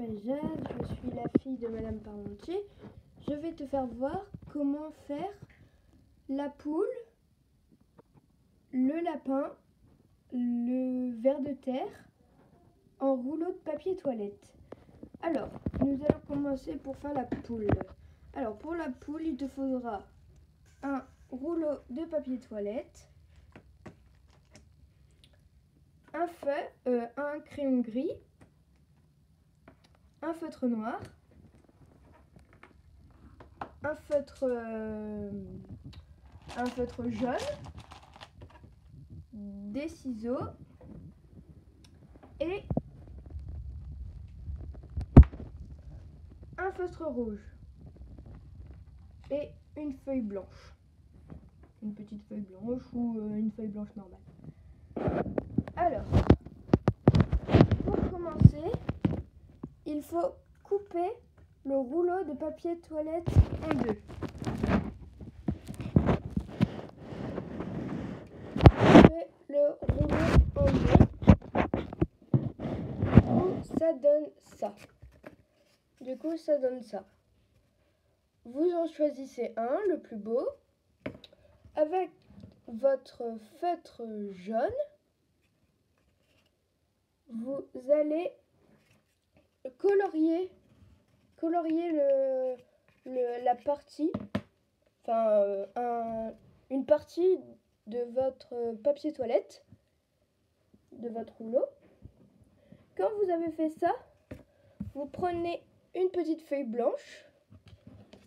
m'appelle Jade, je suis la fille de Madame Parmentier. Je vais te faire voir comment faire la poule, le lapin, le ver de terre en rouleau de papier toilette. Alors, nous allons commencer pour faire la poule. Alors, pour la poule, il te faudra un rouleau de papier toilette, un crayon gris, un feutre noir, un feutre jaune, des ciseaux et un feutre rouge et une feuille blanche, une petite feuille blanche ou une feuille blanche normale. Alors, pour commencer, il faut couper le rouleau de papier toilette en deux. Couper le rouleau en deux. Ça donne ça. Du coup, ça donne ça. Vous en choisissez un, le plus beau, avec votre feutre jaune. Vous allez colorier la partie, une partie de votre papier toilette, de votre rouleau. Quand vous avez fait ça, vous prenez une petite feuille blanche,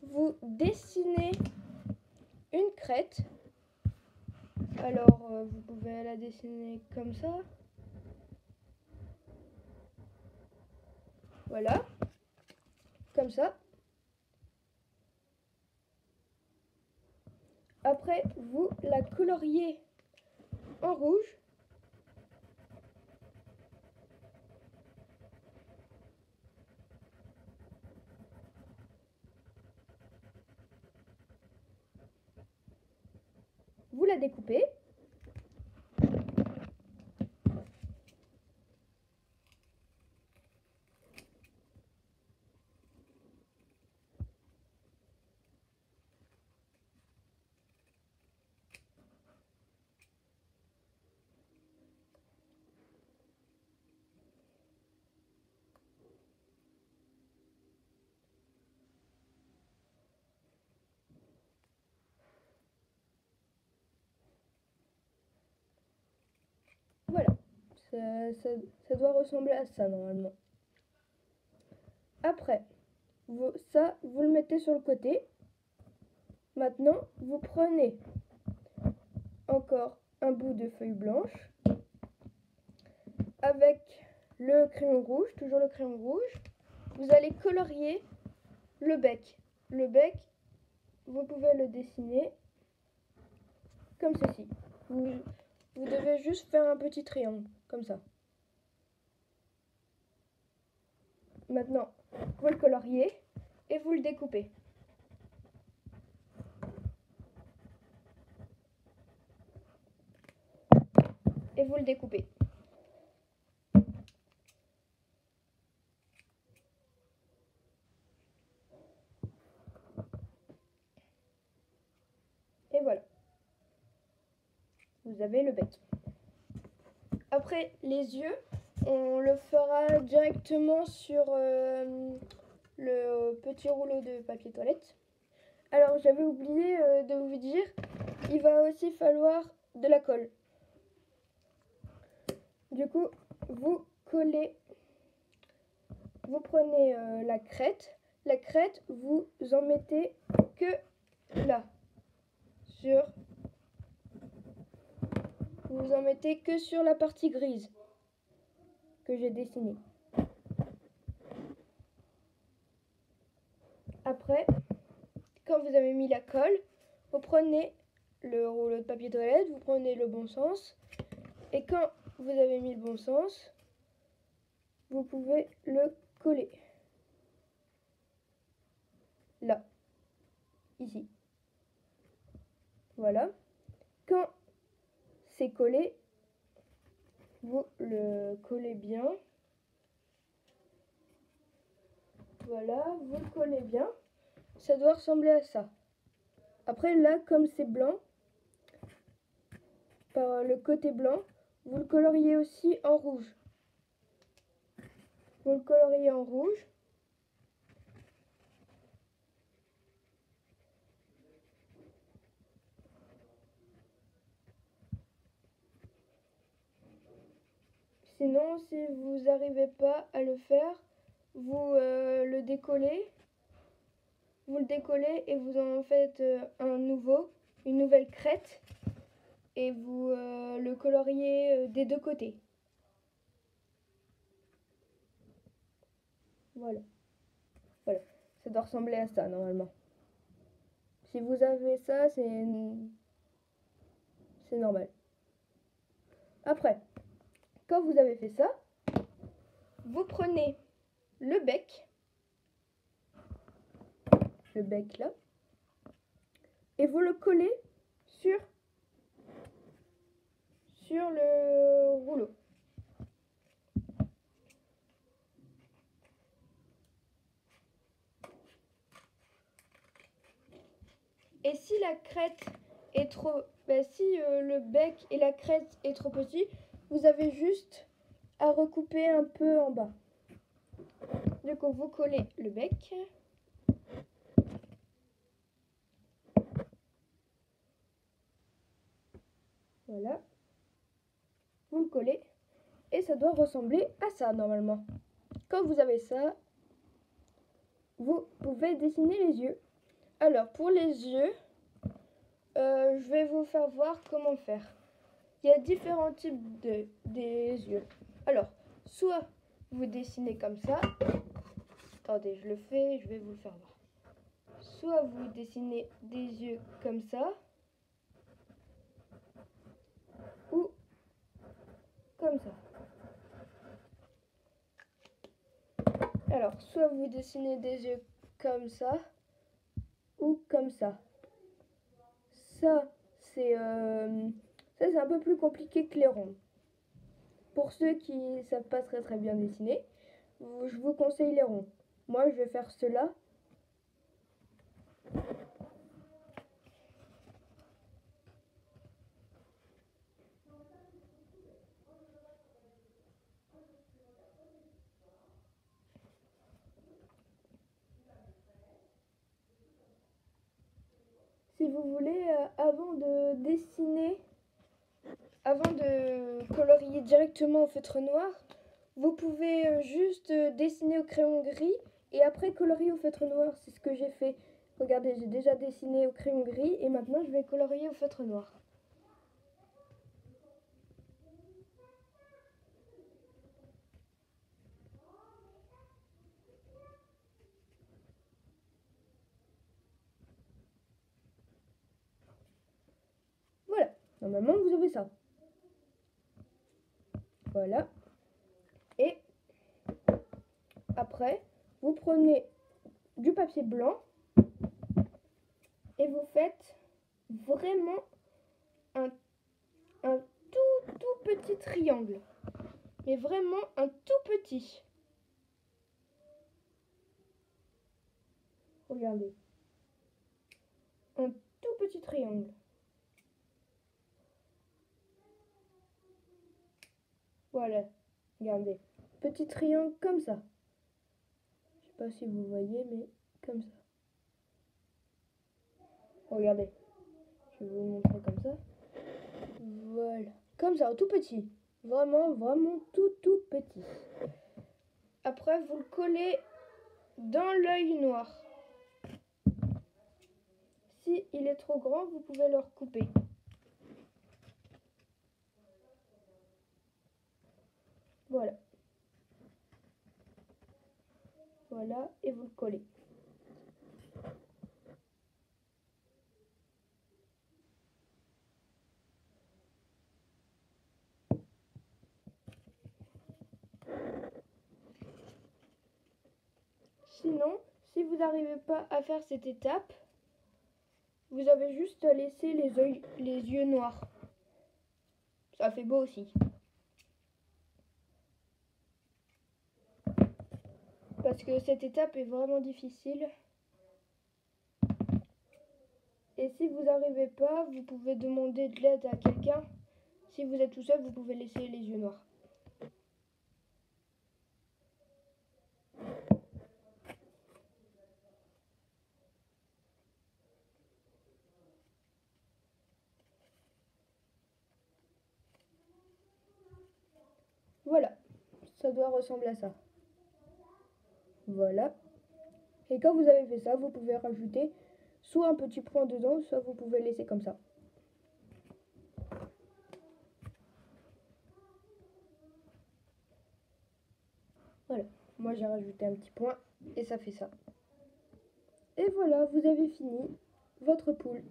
vous dessinez une crête. Alors, vous pouvez la dessiner comme ça. Voilà, comme ça. Après, vous la coloriez en rouge. Vous la découpez. Voilà, ça doit ressembler à ça normalement. Après, vous le mettez sur le côté. Maintenant, vous prenez encore un bout de feuille blanche avec le crayon rouge, toujours le crayon rouge. Vous allez colorier le bec. Le bec, vous pouvez le dessiner comme ceci. Vous devez juste faire un petit triangle, comme ça. Maintenant, vous le coloriez et vous le découpez. Et vous le découpez. Et voilà. Vous avez le bec. Après, les yeux, on le fera directement sur le petit rouleau de papier toilette. Alors, j'avais oublié de vous dire, il va aussi falloir de la colle. Du coup, vous collez, vous prenez la crête. La crête, vous en mettez que là, vous en mettez que sur la partie grise que j'ai dessinée. Après, quand vous avez mis la colle, vous prenez le rouleau de papier toilette, vous prenez le bon sens. Et quand vous avez mis le bon sens, vous pouvez le coller. Là. Ici. Voilà. Quand c'est collé, vous le collez bien. Voilà, vous le collez bien. Ça doit ressembler à ça. Après là, comme c'est blanc, par le côté blanc, vous le coloriez aussi en rouge. Vous le coloriez en rouge. Sinon, si vous n'arrivez pas à le faire, vous le décollez. Vous le décollez et vous en faites une nouvelle crête. Et vous le coloriez des deux côtés. Voilà. Voilà. Ça doit ressembler à ça normalement. Si vous avez ça, c'est normal. Après, quand vous avez fait ça, vous prenez le bec là, et vous le collez sur le rouleau. Et si la crête est trop, le bec et la crête est trop petit, vous avez juste à recouper un peu en bas. Du coup, vous collez le bec. Voilà. Vous le collez. Et ça doit ressembler à ça normalement. Quand vous avez ça, vous pouvez dessiner les yeux. Alors, pour les yeux, je vais vous faire voir comment faire. Il y a différents types des yeux. Alors, soit vous dessinez comme ça. Attendez, je le fais, je vais vous le faire voir. Soit vous dessinez des yeux comme ça. Ou comme ça. Alors, soit vous dessinez des yeux comme ça. Ou comme ça. Ça, c'est un peu plus compliqué que les ronds. Pour ceux qui ne savent pas très bien dessiner, je vous conseille les ronds. Moi, je vais faire cela. Si vous voulez, avant de dessiner, avant de colorier directement au feutre noir, vous pouvez juste dessiner au crayon gris et après colorier au feutre noir. C'est ce que j'ai fait. Regardez, j'ai déjà dessiné au crayon gris et maintenant je vais colorier au feutre noir. Voilà, normalement vous avez ça. Voilà. Et après, vous prenez du papier blanc et vous faites vraiment un tout petit triangle. Mais vraiment un tout petit. Regardez. Un tout petit triangle. Voilà. Regardez. Petit triangle comme ça. Je sais pas si vous voyez, mais comme ça. Regardez. Je vais vous montrer comme ça. Voilà. Comme ça, tout petit. Vraiment tout petit. Après, vous le collez dans l'œil noir. Si il est trop grand, vous pouvez le recouper. Voilà. Voilà, et vous le collez. Sinon, si vous n'arrivez pas à faire cette étape, vous avez juste à laisser les yeux noirs. Ça fait beau aussi. Parce parce que cette étape est vraiment difficile. Et si vous n'arrivez pas, vous pouvez demander de l'aide à quelqu'un. Si vous êtes tout seul, vous pouvez laisser les yeux noirs. Voilà, ça doit ressembler à ça. Voilà. Et quand vous avez fait ça, vous pouvez rajouter soit un petit point dedans, soit vous pouvez laisser comme ça. Voilà, moi j'ai rajouté un petit point et ça fait ça. Et voilà, vous avez fini votre poule.